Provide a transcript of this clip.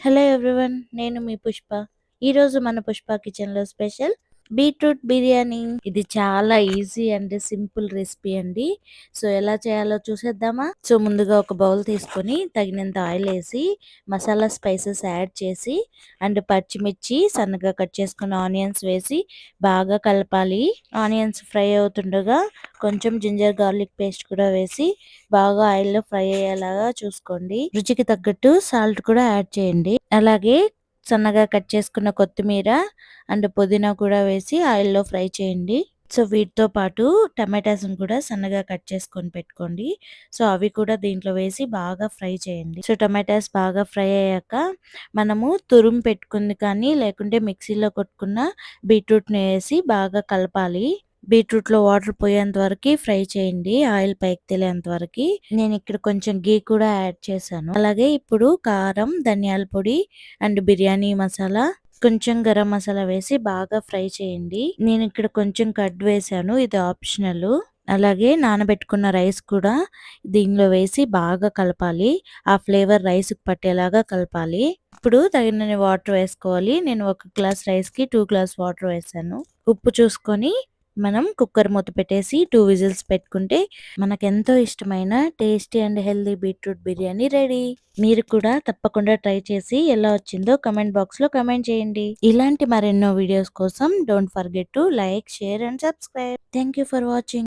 Hello everyone. నేను మీ పుష్ప. ఈరోజు మన పుష్ప కిచెన్లో స్పెషల్ బీట్రూట్ బిర్యానీ. ఇది చాలా ఈజీ అండ్ సింపుల్ రెసిపీ అండి. సో ఎలా చేయాలో చూసేద్దామా? సో ముందుగా ఒక బౌల్ తీసుకొని తగినంత ఆయిల్ వేసి మసాలా స్పైసెస్ యాడ్ చేసి అండ్ పచ్చిమిర్చి సన్నగా కట్ చేసుకున్న ఆనియన్స్ వేసి బాగా కలపాలి. ఆనియన్స్ ఫ్రై అవుతుండగా కొంచెం జింజర్ గార్లిక్ పేస్ట్ కూడా వేసి బాగా ఆయిల్లో ఫ్రై అయ్యేలాగా చూసుకోండి. రుచికి తగ్గట్టు సాల్ట్ కూడా యాడ్ చేయండి. అలాగే సన్నగా కట్ చేసుకున్న కొత్తిమీర అండ్ పుదీనా కూడా వేసి ఆయిల్లో ఫ్రై చేయండి. సో వీటితో పాటు టమాటాస్ని కూడా సన్నగా కట్ చేసుకొని పెట్టుకోండి. సో అవి కూడా దీంట్లో వేసి బాగా ఫ్రై చేయండి. సో టమాటాస్ బాగా ఫ్రై అయ్యాక మనము తురుము పెట్టుకుంది కానీ లేకుంటే మిక్సీలో కొట్టుకున్న బీట్రూట్ని వేసి బాగా కలపాలి. బీట్రూట్ లో వాటర్ పోయేంత వరకు ఫ్రై చేయండి, ఆయిల్ పైకి తేలేంత వరకు. నేను ఇక్కడ కొంచెం గీ కూడా యాడ్ చేశాను. అలాగే ఇప్పుడు కారం, ధనియాల పొడి అండ్ బిర్యానీ మసాలా, కొంచెం గరం మసాలా వేసి బాగా ఫ్రై చేయండి. నేను ఇక్కడ కొంచెం కర్డ్ వేసాను, ఇది ఆప్షనల్. అలాగే నానబెట్టుకున్న రైస్ కూడా దీనిలో వేసి బాగా కలపాలి. ఆ ఫ్లేవర్ రైస్ పట్టేలాగా కలపాలి. ఇప్పుడు తగినన్ని వాటర్ వేసుకోవాలి. నేను 1 గ్లాస్ రైస్ కి 2 గ్లాస్ వాటర్ వేసాను. ఉప్పు చూసుకొని మనం కుక్కర్ మూత పెట్టేసి 2 విజిల్స్ పెట్టుకుంటే మనకెంతో ఇష్టమైన tasty and healthy beetroot biryani ready. మీరు కూడా తప్పకుండా ట్రై చేసి ఎలా వచ్చిందో కమెంట్ బాక్స్ లో కమెంట్ చేయండి. ఇలాంటి మరెన్నో వీడియోస్ కోసం don't forget to like, share and subscribe. Thank you for watching.